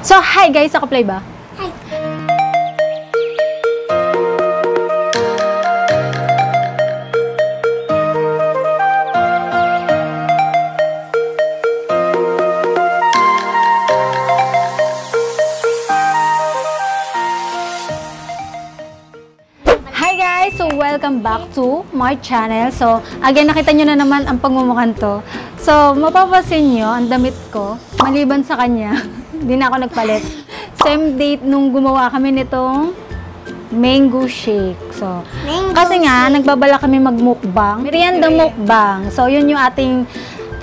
So, hi guys! Ako play ba? Hi! Hi guys! So, welcome back to my channel. So, again, nakita nyo na naman ang pagmumukhan to. So, mapapasin nyo, ang damit ko, maliban sa kanya, hindi na ako nagpalit. Same date nung gumawa kami nitong mango shake. So, kasi nga, nagbabala kami magmukbang. Merienda mukbang. So, yun yung ating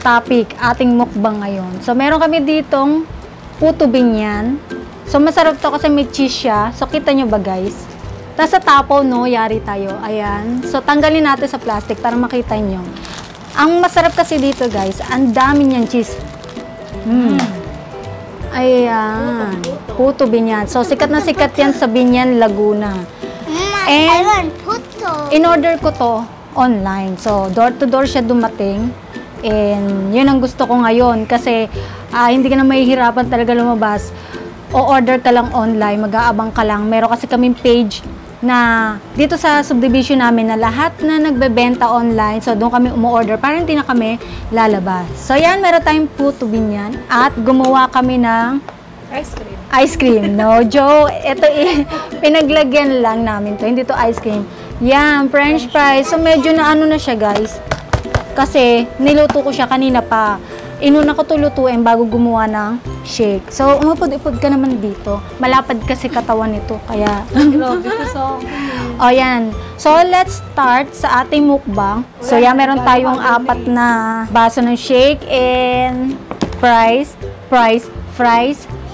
topic, ating mukbang ngayon. So, meron kami ditong puto binyan. So, masarap to kasi may cheese siya. So, kita nyo ba guys? Tapos sa tapo, no, yari tayo. Ayan. So, tanggalin natin sa plastic para makita nyo. Ang masarap kasi dito, guys, ang dami niyang cheese. Ayan. Puto binyan. So, sikat na sikat yan sa Binyan, Laguna. I want puto. In-order ko to online. So, door-to-door siya dumating. And, yun ang gusto ko ngayon. Kasi, hindi ka na mahihirapan talaga lumabas. O order ka lang online, mag-aabang ka lang. Meron kasi kaming page na dito sa subdivision namin na lahat na nagbebenta online. So, doon kami umu-order para hindi na kami lalabas. So, yan, meron tayong puto binyan. At gumawa kami ng Ice cream. ice cream. No, Joe, ito pinaglagyan lang namin to. Hindi to ice cream. Yan, french fries. So, medyo na ano na siya, guys. Kasi, niluto ko siya kanina pa. Inuna ko to lutuin bago gumawa ng shake. So, umupod-upod ka naman dito. Malapad kasi katawan nito. Kaya, Grabe ko so. o yan. So, let's start sa ating mukbang. So, yan, meron tayong 4 na baso ng shake and fries.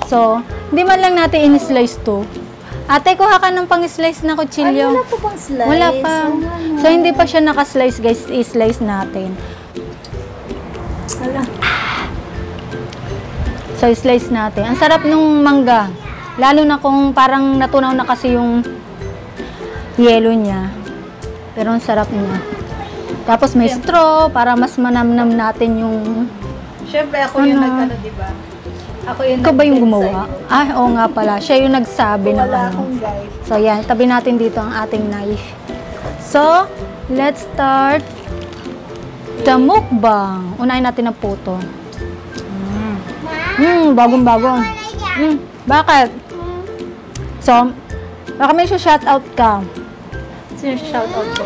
So, hindi man lang natin in-slice to. Ate, kuha ka ng pang-slice na kutsilyo. Wala pa bang slice? Wala pa. So, hindi pa siya naka-slice, guys. I-slice natin. Wala. So, slice natin. Ang sarap nung mangga. Lalo na kung parang natunaw na kasi yung yelo niya. Pero ang sarap niya. Tapos may straw para mas manamnam natin yung... Siyempre, ako yung nag-ano, diba? Ako yung Ikaw ba yung gumawa? Ah, oo nga pala. Siya yung nagsabi na Wala ano. akong guys. So, yan. Tabi natin dito ang ating knife. So, let's start the mukbang. Unahin natin ang puto. Bagong-bago. Bakit? So, baka may shoutout ka. Sino shoutout ko?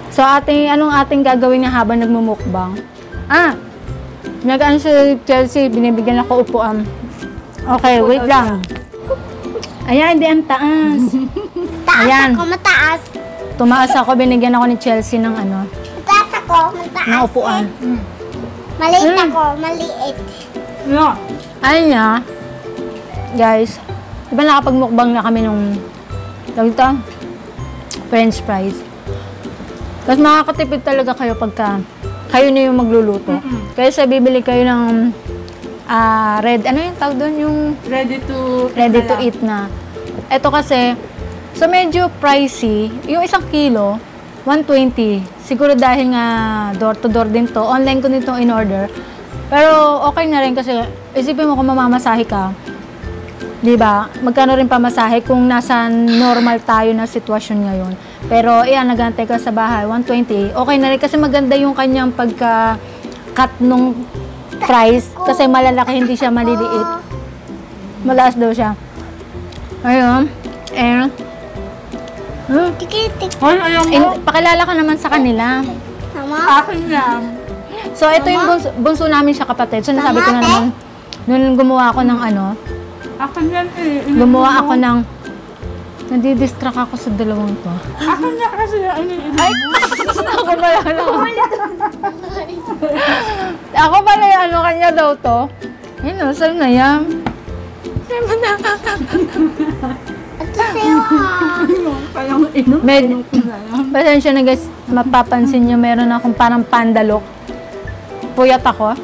So, anong ating gagawin niya habang nagmumukbang? Nag-ano si Chelsea, binibigyan ako upuan. Okay, wait lang. Ayan, hindi ang taas. Ayan. Ako mataas. Tumaas ako, binigyan ako ni Chelsea ng ano, Mataas ako, mataas. ng upuan. Maliit ako, maliit. Yeah. Ayun niya, guys, diba nakapagmukbang na kami nung french fries. Tapos makakatipid talaga kayo pagka kayo na yung magluluto. Kaya bibili kayo ng ano yung tawag doon? Yung Ready to eat na. Ito kasi, so medyo pricey. Yung 1 kilo, 120. Siguro dahil nga door to door din to. Online ko nito in-order. Pero okay na rin kasi isipin mo kung mamamasahe ka, di ba? Magkano rin pamasahe kung nasa normal tayo na sitwasyon ngayon. Pero ayan, nagantay ka sa bahay, 120. Okay na rin kasi maganda yung kanyang pagka-cut nung fries kasi malalaki, hindi siya maliliit. Malaas daw siya. Ayun. And pakilala ka naman sa kanila. Mama? Akin yan. So, ito yung bunso namin siya kapatid. So, nasabi ko na naman, nung gumawa ako ng ano, Akin yan eh. gumawa ako ng, nadidistract ako sa dalawang to. Akin yan kasi Ay! Ako pala, ako pala yung ano kanya daw to. Yun o, saan na yan? At sa'yo Kayang pasensya na guys, mapapansin nyo, meron akong parang pandalok. Puyat ako.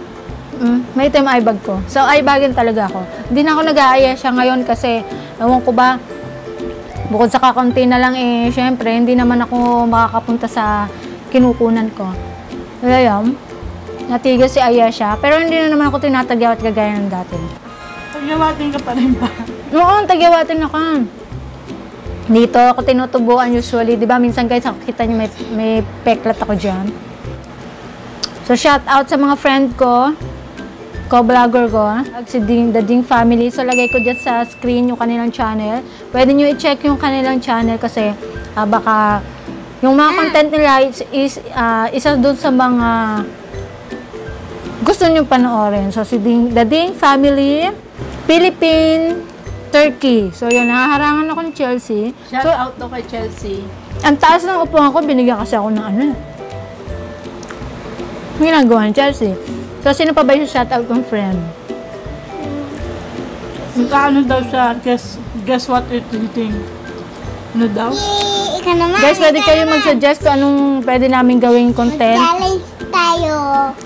May time eye bag ko. So, eye bagin talaga ako. Hindi na ako nag-aaya siya ngayon kasi, ewan ko ba, bukod sa kakunti na lang syempre, hindi naman ako makakapunta sa kinukunan ko. Kaya yun, natigas si Aya siya. Pero hindi na naman ako tinatagyaw at gagaya ng dati. Pagyawatin ka pa rin ba? Oo, tagyawatin ako. Dito ako tinutubuan usually. Di ba minsan guys, kita niyo may peklat ako dyan. So, shout out sa mga friend ko, co-vlogger ko, si The Ding Family. So, lagay ko dyan sa screen yung kanilang channel. Pwede nyo i-check yung kanilang channel kasi baka yung mga content nila is isa dun sa mga gusto nyo panoorin. So, The Ding Family, Philippine, Turkey. So, yun, nahaharangan ako ni Chelsea. Shout out to kay Chelsea. Ang taas ng upuan ko, binigyan kasi ako ng ano. Ginagawa ni Chelsea. So, sino pa ba yung shoutout kong friend? Magkaano daw siya? Guess what it eating? Ano daw? Yay! Ikaw naman. Guys, pwede kayo mag-suggest kung anong pwede namin gawing content. Challenge tayo.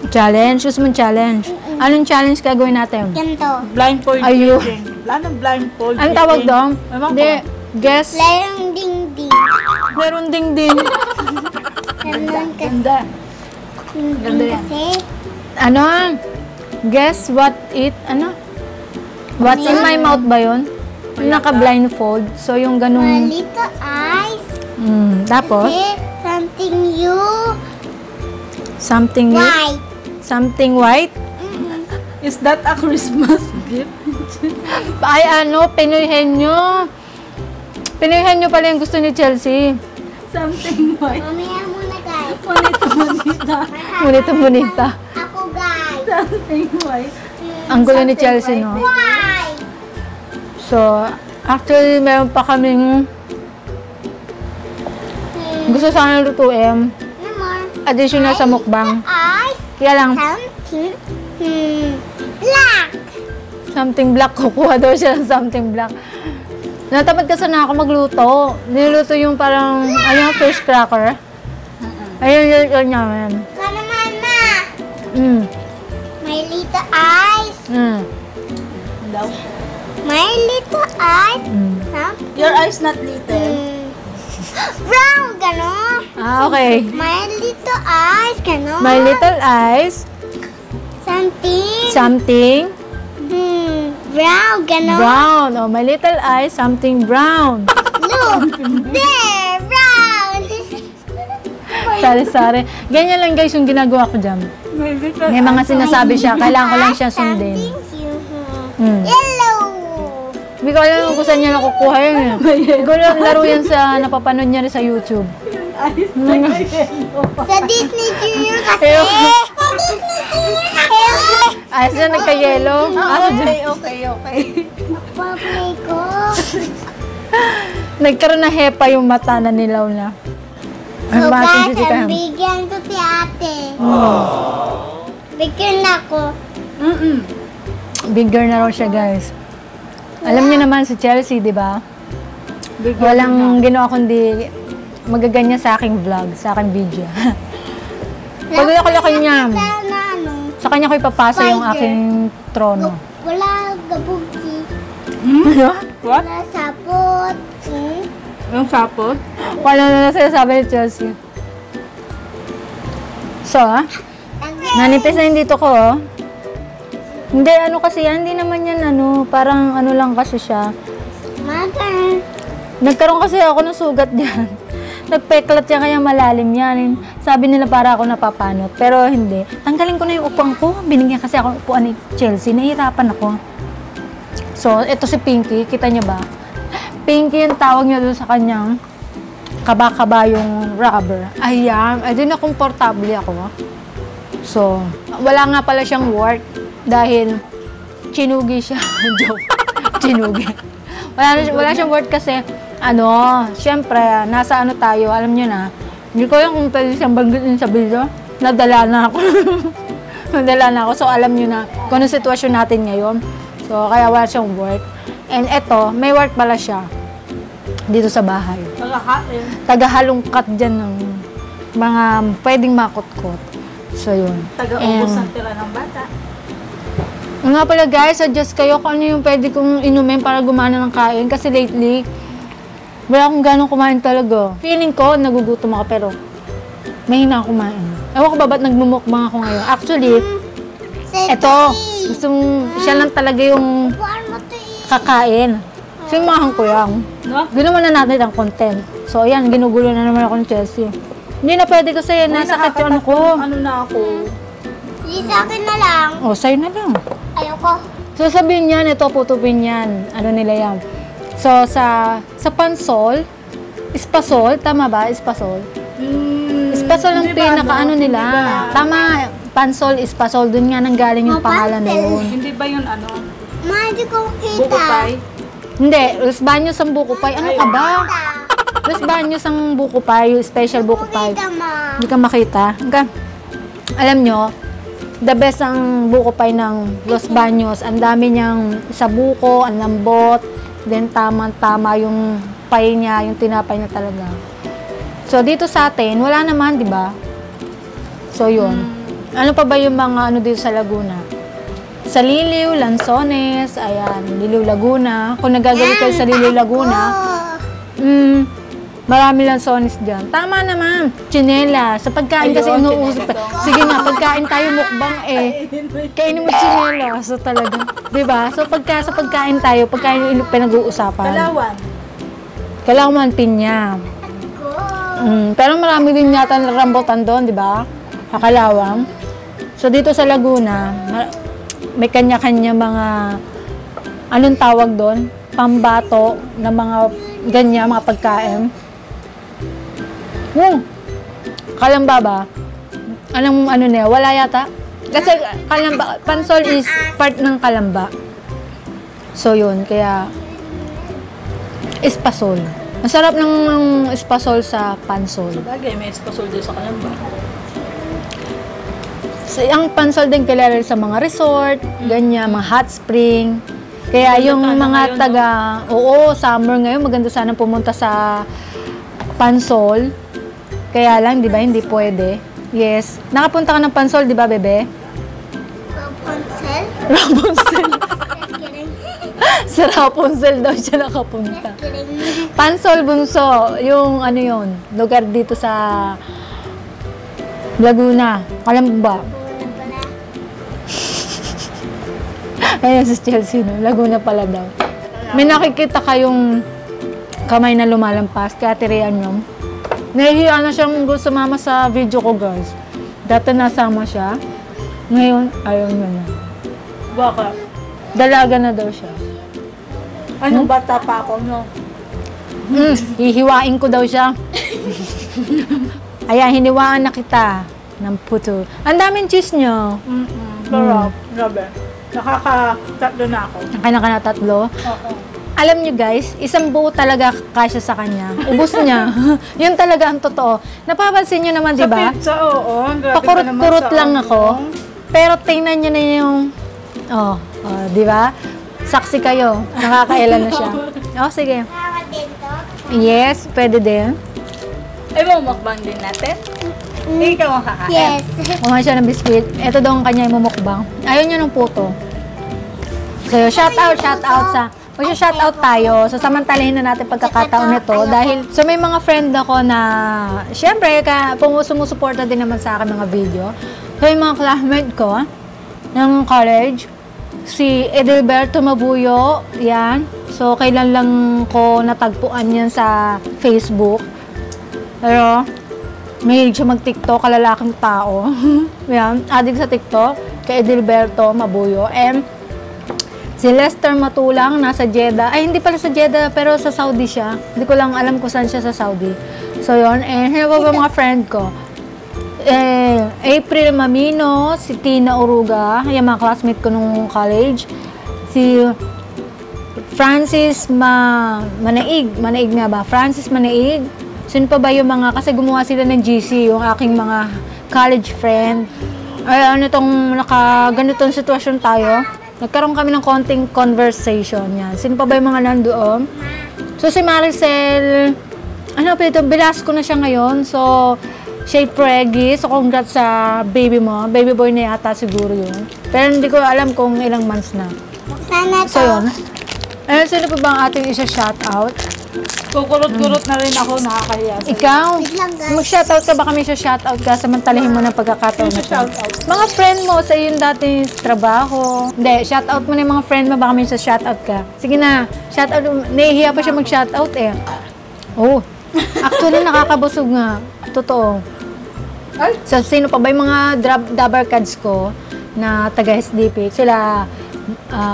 Challenge? Gusto mong challenge? Anong challenge gagawin natin? Ganito. Blindfold Ayun. eating. Wala nang blindfold Anong tawag eating. doon? Ewan ko. Hindi. Guess. Larong ding-ding. Meron ding-ding. Ganon kasi. Ganda. Ding-ding kasi. Ano? Guess what it, ano? What's in my mouth ba yun? Yung naka-blindfold. So, yung ganung... Malito eyes. Tapos? Kasi something you Something white. Something white? Is that a Christmas gift? Ay, ano, Pinoyhenyo. Pinoyhenyo pala yung gusto ni Chelsea. Something white. Mamaya muna guys. Bonita. Bonita. Ako guys. Something white. Ang gulo ni Chelsea, no? White. So, actually, meron pa kaming gusto sana lutuin. No more. Additional sa mukbang. Eyes. Kaya lang, Something black. something black. Kukuha daw siya ng something black. Natamad kasi na ako magluto. Niluto yung parang, yung fish cracker. Ayun yun namin. Ikaw naman ma. My little eyes. Daw. My little eyes. Something. Your eyes not little. Brown, gano'n. Okay. My little eyes, gano'n. My little eyes. Something. Something Brown, gano'n. brown. Oh, my little eyes, something brown. Look, there, brown. Sari-sari. Ganyan lang guys yung ginagawa ko dyan. May mga sinasabi siya. Kailangan ko lang siya sundin. Yellow. Hindi ko alam kung saan niya nakukuha yun. Siguro laro yan sa napapanood niya rin sa YouTube. Sa Disney Junior kasi. Pero, Sa Disney Junior kasi. ayos na nagka-yellow. Okay. Paplay ko. Nagkaroon na hepa yung mata na nilaw na. So Ang guys, sisikahan. ang bigyan to si ate. Bigyan na ako. Bigger na raw siya guys. Alam niyo naman si Chelsea, di ba? Walang ginawa kundi magaganyan sa aking vlog, sa aking video. Pag laki-laki niya, Na ano, sa kanya ko ipapasa yung aking trono. wala gabugi. Ano? What? Wala sapot. Yung sapot? Wala na sinasabi ni Chelsea. So, nanipis na yung dito ko, oh. Hindi, ano kasi yan, hindi naman yan, ano, parang ano lang kasi siya. Mother. Nagkaroon kasi ako ng sugat dyan. Nagpeklat yan, kaya malalim yan. Sabi nila para ako napapanot, pero hindi. Tanggalin ko na yung upuan ko. Binigyan kasi ako ng upuan ni Chelsea, nahihirapan ako. So, ito si Pinky, kita niyo ba? Pinky yung tawag niya doon sa kanyang kaba-kaba yung rubber. Ayan, ay di na komportable ako. So, wala nga pala siyang work dahil chinugi siya. Joke. Chinugi. Wala siyang work kasi, ano, syempre, nasa ano tayo, alam niyo na, hindi ko yung kung pwede siyang banggitin sa video, nadala na ako. Nadala na ako, so alam niyo na kung ano sitwasyon natin ngayon. So, kaya wala siyang work. And eto, may work pala siya dito sa bahay. Pagkakain. Tagahalungkat dyan ng mga pwedeng makutkot. So, yun. Taga-ubos ang tira ng bata. Nga pala guys, suggest kayo kung ano yung pwede kong inumin para gumana ng kain. Kasi lately, wala akong ganong kumain talaga. Feeling ko, nagugutom ako pero mahina akong kumain. Ewan ko ba ba't nagmumukbang ako ngayon. Actually, eto, Siya lang talaga yung Buwan mo to kakain. Simahan ko yan. No? Ginawa na natin ang content. So, ayan, ginugulo na naman ako ng Chelsea. Hindi na pwede kasi nasa yung ano ko. Ano na ako? Hindi sa akin na lang. O, sa'yo na lang. Ayoko. So, sabihin yan, ito, putupin yan. Ano nila yan. So, sa pansol, espasol, tama ba? Espasol? Espasol ang Hindi ba, pinaka ano nila. Hindi ba? Tama, pansol, espasol. Doon nga nanggaling yung Oh, pangalan na pansol. yun. Hindi ba yun ano? Ma, hindi ko kita. Buko pie? Hindi, Los Baños ang buko pie. Ano ka ba? Los Baños ang buko pie, yung special buko pie. Kita, ma. Hindi ka makita. Alam nyo, the best ang buko pie ng Los Baños. Ang dami niyang sa buko, ang lambot, then tama-tama yung pie niya, yung tinapay niya talaga. So, dito sa atin, wala naman, di ba? So, yun. Ano pa ba yung mga ano dito sa Laguna? Sa Liliw, Lanzones, ayan, Liliw, Laguna. Kung nagagalit kayo sa Liliw, Laguna, marami Lanzones dyan. Tama naman, chinela. Sa pagkain kasi Ayun, inuusap. Sige na, pagkain tayo mukbang eh. Kainin mo chinela. So talaga, di ba? So sa pagkain tayo, pagkain yung pinag-uusapan. Kalawan. Kalaman, pinya. Pero marami din yata na rambutan doon, di ba? Kakalawang. So dito sa Laguna, may kanya-kanya mga, anong tawag doon? Pambato na mga ganyan, mga pagkain. Kalamba ba? Anong ano niya? Wala yata? Kasi kalamba, pansol is part ng kalamba. So yun, kaya espasol. Masarap ng espasol sa pansol. Bagay, may espasol din sa kalamba. Ang pansol din kilala sa mga resort, ganyan, mga hot spring. Kaya yung mga taga, oo, summer ngayon, maganda sana pumunta sa pansol. Kaya lang, di ba, hindi pwede. Yes. Nakapunta ka ng pansol, di ba, bebe? Rapunzel? Rapunzel. Kidding. Sa Rapunzel daw siya nakapunta. Kidding. Pansol, Bunso, yung ano yun, lugar dito sa Laguna. Alam mo ba? Wala pala. Ayun si Chelsea, no? Laguna pala daw. May nakikita kayong kamay na lumalampas, kaya tiriyan nyo. Nahihiya na siyang sumama sa video ko, guys. Dati nasama siya. Ngayon, ayaw niya na. Baka. Dalaga na daw siya. Anong bata pa ako, no? Hihiwain ko daw siya. Ayan, hiniwaan na kita ng puto. Ang daming cheese nyo. Sarap. Grabe. Nakaka-tatlo na ako. Kaya ka na tatlo. Oo. Alam nyo guys, isang buo talaga kasya sa kanya. Ubus niya. Yun talaga ang totoo. Napapansin nyo naman, di ba? Sa pizza, oo. Grabe ka naman Pakurot-kurot sa lang ano. ako. Pero tingnan nyo na yung... di ba? Saksi kayo. Nakakailan na siya. Sige. Kaka dito. Yes, pwede din. Mukbang din natin? Ikaw ang kakain. Yes. Kumain siya ng biscuit. Ito daw ang kanya imumukbang. Ayaw niya ng puto. So, shout out sa... Mag-shout out tayo. So, samantalahin na natin pagkakataon nito. Dahil, so may mga friend ako na, syempre, sumusuporta din naman sa akin mga video. So, yung mga classmate ko, ng college, si Edelberto Mabuyo, yan. So, kailan lang ko natagpuan yan sa Facebook. Pero, mahilig siya mag-TikTok, kalalaking tao. Yan, adik sa TikTok, kay Edelberto Mabuyo. And, si Lester Matulang, nasa Jeddah. Ay, hindi pala sa Jeddah, pero sa Saudi siya. Hindi ko lang alam kung saan siya sa Saudi. So, yun. And, sino ba mga friend ko? April Mamino, si Tina Uruga, yung mga classmate ko nung college. Si Francis Manaig nga ba? Francis Manaig. Sino pa ba yung mga, kasi gumawa sila ng GC, yung aking mga college friend. Ay, ano itong ganitong sitwasyon tayo? Nagkaroon kami ng konting conversation yan. Sino pa ba yung mga nandoon? So, si Maricel, Velasco na siya ngayon. So, siya pregi. So, congrats sa baby mo. Baby boy na yata siguro yun. Pero hindi ko alam kung ilang months na. Sana to. So, yun. Ayun, sino pa ba ang ating isa shoutout? Kukurot-kurot na rin ako, nakakahiya. Ikaw, Wait lang, guys. mag-shoutout ka ba kami sa shoutout ka? Samantalahin mo ng pagkakataon na to. Shoutout. Mga friend mo sa iyong dating trabaho. Hindi, shoutout mo na yung mga friend mo, baka may sa shoutout ka. Sige na, shoutout. Nahihiya pa siya mag-shoutout eh. Oh, actually nakakabusog nga. Totoo. Ay, So, sino pa ba yung mga dabber cards ko na taga-SDP? Sila,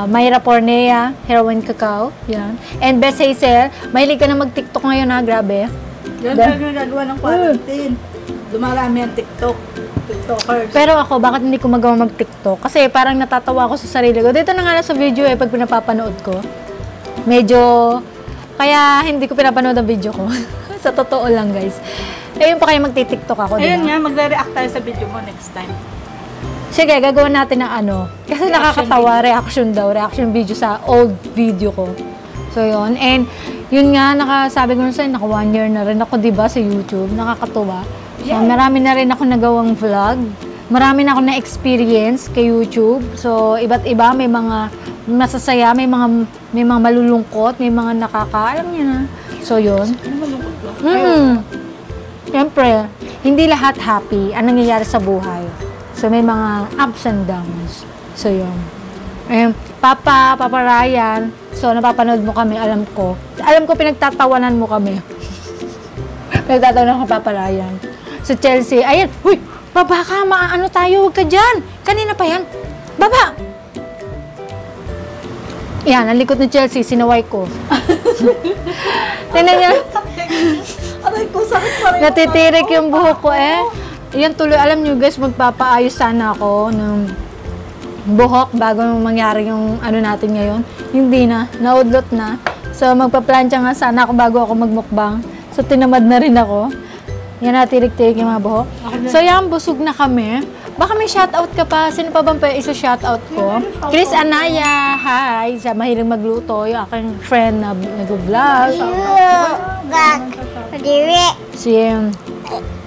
Mayra Pornea, Heroin Cacao, yan. And Best Hazel, mahilig ka na mag-TikTok ngayon ha, grabe. yan talaga yung gagawa ng quarantine. Dumarami ang TikTokers. Pero ako, bakit hindi ko magawa mag-TikTok? Kasi parang natatawa ako sa sarili ko. Dito na nga lang sa video pag pinapapanood ko. Medyo, kaya hindi ko pinapanood ang video ko. Sa totoo lang, guys. Ayun pa kayo magti-TikTok ako, Ayun diba? nga, magre-react tayo sa video mo next time. Sige, gagawin natin ng ano. Kasi Reaction nakakatawa, reaction video sa old video ko. So, yun. And, yun nga, sabi ko na sa'yo, naka 1 year na rin ako, diba, sa YouTube. Nakakatuwa. So, marami na rin ako nagawang vlog. Marami na ako na-experience kay YouTube. So, iba't iba. May mga masasaya, may mga malulungkot, may mga alam niyo na. So, yun. Ano malungkot ba? Siyempre, hindi lahat happy ang nangyayari sa buhay. So, may mga ups and downs. So, yun. Papa Ryan, so, napapanood mo kami, alam ko. Alam ko, pinagtatawanan mo kami. Pinagtatawanan ko, Papa Ryan. So, Chelsea, ayan, huy, baba ka, maano tayo, huwag ka dyan. Kanina pa yan. Baba! Yan, ang likod ni Chelsea, sinaway ko. Tingnan niya. Aray ko, sakit pa rin. Natitirik yung buhok ko eh. Yan tuloy, alam nyo guys, magpapaayos sana ako ng buhok bago mangyari yung ano natin ngayon. Hindi na, naudlot na. So magpaplansya nga sana ako bago ako magmukbang. So tinamad na rin ako. Yan, natirik-tirik yung mga buhok. So yan, busog na kami. Baka may shoutout ka pa. Sino pa bang isa-shoutout ko? Chris Anaya, hi! Sa mahilig magluto, yung aking friend na nag-vlog. Gag. Diri. Si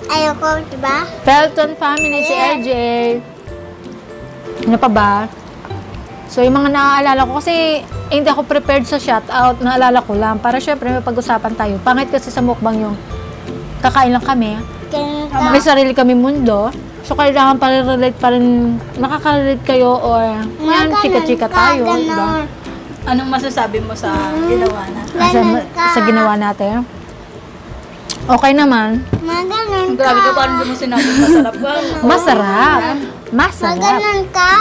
Ayoko, diba? Felton family, si LJ. Ano pa ba? So, yung mga naaalala ko, kasi hindi ako prepared sa shoutout, naalala ko lang. Para syempre, may pag-usapan tayo. Pangit kasi sa mukbang yung kakain lang kami. May sarili kami mundo. So, kailangan pa rin-relate pa rin, makaka-relate kayo or yan, chika-chika tayo. Diba? Anong masasabi mo sa ginawa na? Sa ginawa natin. Okay naman. Maganon ka. Grabe ka, parang hindi mo sinabi masarap ba? Masarap. Masarap. Maganon ka.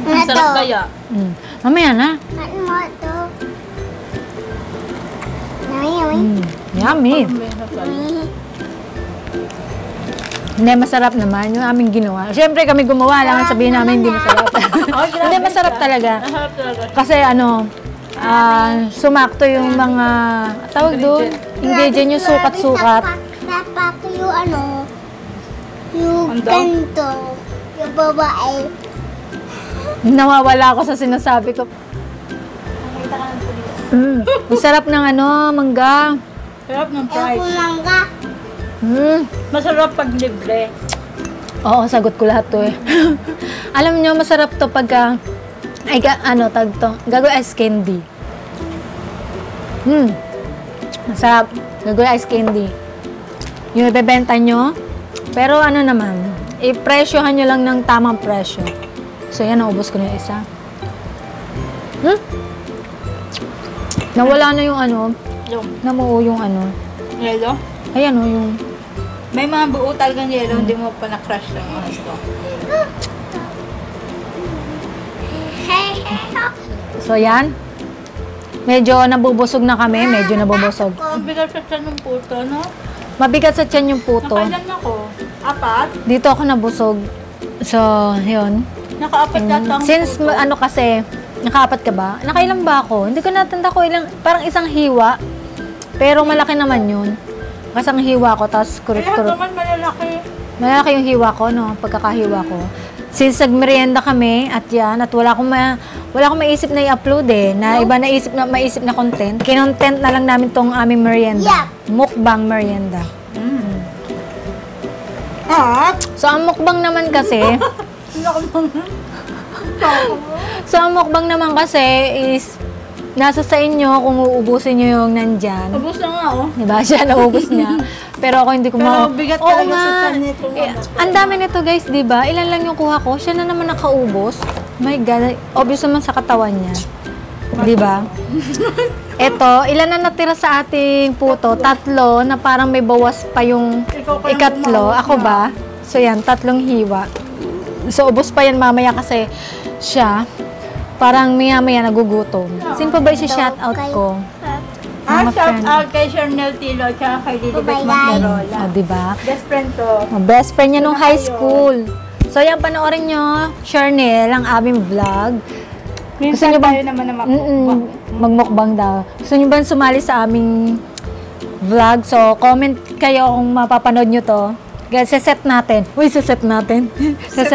Masarap kaya? Mamaya na. Ano mo ito? Yummy. Yummy. Hindi, masarap naman yung aming ginawa. Siyempre kami gumawa, lang sabihin namin hindi masarap. Hindi, masarap talaga. Masarap talaga. Kasi sumakto yung mga, tawag doon, ingredient yung sukat-sukat. Napak yung yung Ano? ganito. Yung babae. Nawawala ako sa sinasabi ko. Masarap ng mangga. Sarap ng Ako price. mangga. Masarap pag libre. Oo, sagot ko lahat to eh. Alam nyo, masarap to pagka, gagawin ice candy. Masarap. Gagawin ice candy. Yung ibebenta nyo. Pero naman, i-presyohan nyo lang ng tamang presyo. So yan, naubos ko na yung isa. Nawala na yung Yung namuo yung yelo. ayan yung May mga buo talagang yelo, hindi mo pa na-crush ng mga ito. So, yan. Medyo nabubusog na kami. Medyo nabubusog. Ang bigat sa tiyan ng puto, no? Mabigat sa tiyan yung puto. Nakailan ako? 4? Dito ako nabusog. So, yun. Naka-4 yata ang Since, puto. kasi, nakaapat ka ba? Nakailang ba ako? Hindi ko natanda ko ilang, parang isang hiwa. Pero malaki naman yun. Kasang hiwa ko, tapos Kaya kurut-kurut. naman malalaki. Malaki yung hiwa ko, no? Pagkakahiwa ko. Since nagmerienda kami, at yan, at wala akong maisip na i-upload na iba maisip na content. Kinontent na lang namin tong aming merienda. Mukbang merienda. So, ang mukbang naman kasi, nasa sa inyo kung uubusin nyo yung nandyan. Ubus na nga, oh. Diba? Siya naubos niya. Pero ako hindi ko Pero bigat Oo talaga nga. sa tiyan nitong ano. Ang dami nito guys, diba? Ilan lang yung kuha ko. Siya na naman nakaubos. My God. Obvious naman sa katawan niya. Diba? Eto, ilan na natira sa ating puto? 3 na parang may bawas pa yung Ikaw pa yung ikatlo. bumawas Ako na. ba? So yan, 3 hiwa. So ubos pa yan mamaya kasi siya parang maya-maya nagugutom. Sino pa ba isi-shoutout ko? Mga Shout friend. out kay Charnel Tilo at kay Lilibet Bye-bye, Magdarola. O, diba? Best friend ko. Best friend niya nung Sino high kayo? school. So, yan, panoorin nyo, Charnel, ang aming vlog. Minsan niyo ba- tayo naman na makukbang. Magmukbang daw. Gusto nyo ba sumali sa aming vlog? So, comment kayo kung mapapanood nyo to. Guys, set natin. Uy, set natin. Set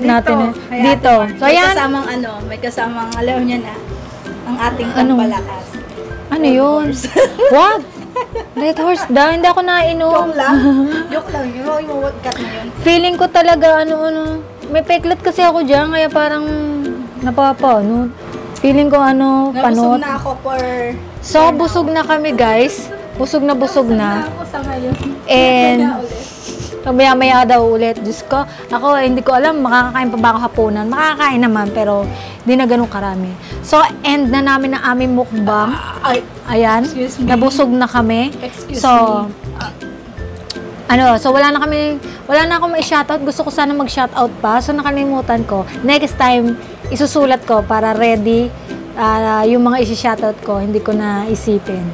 natin. Dito. So, May yan. kasamang may kasamang, alam niya na, ang ating Anong- pampalakas. Ano yun? What? Red horse daw. Hindi ako nainom. Joke lang. Joke lang. Yung cut na yun. Feeling ko talaga, may peklat kasi ako dyan, kaya parang napapano. Feeling ko Nabusog panot. na ako for... So, busog na kami, guys. Busog na ako sa ngayon. And, Kaya ulit. maya-maya daw ulit. Diyos ko, ako, hindi ko alam, makakakain pa ba ako hapunan? Makakakain naman, pero hindi na ganun karami. So, end na namin ang aming mukbang. Ay, Ayan, Excuse me. nabusog na kami. Excuse So, me. so wala na akong ma-shoutout. Gusto ko sana mag-shoutout pa. So, nakalimutan ko. Next time, isusulat ko para ready yung mga isi-shoutout ko. Hindi ko na isipin.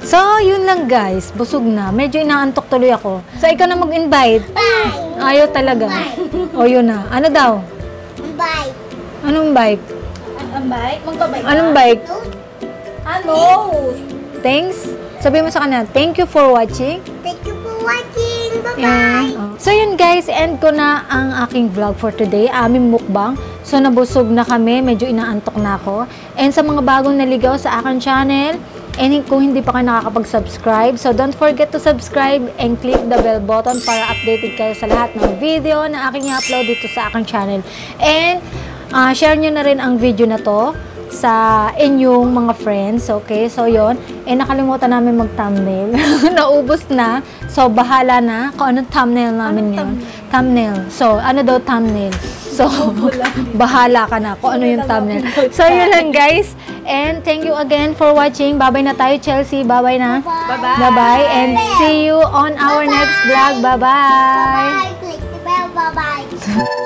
So, yun lang guys. Busog na. Medyo inaantok tuloy ako. So, ikaw na mag-invite. Bye. Ayaw talaga. O, yun na. Ano daw? Bye. Anong bike? Ang bike? Magbabike Anong bike? Ano? Thanks. Sabi mo sa kanya, thank you for watching. Thank you for watching. Bye-bye. And, so yun guys, end ko na ang aking vlog for today, aming mukbang. So nabusog na kami, medyo inaantok na ako. And sa mga bagong naligaw sa aking channel, and kung hindi pa kayo nakakapag-subscribe, so don't forget to subscribe and click the bell button para updated kayo sa lahat ng video na aking i-upload dito sa aking channel. And share nyo na rin ang video na to sa inyong mga friends, okay? So, yon. Nakalimutan namin mag-thumbnail. Naubos na. So, bahala na kung anong thumbnail namin yun. Thumbnail. So, ano daw thumbnail? So, bahala ka na kung ano yung thumbnail. So, yun lang guys. And thank you again for watching. Bye-bye na tayo, Chelsea. Bye-bye na. Bye-bye. Bye-bye. And see you on our next vlog. Bye-bye. Bye. Click the bell. Bye-bye.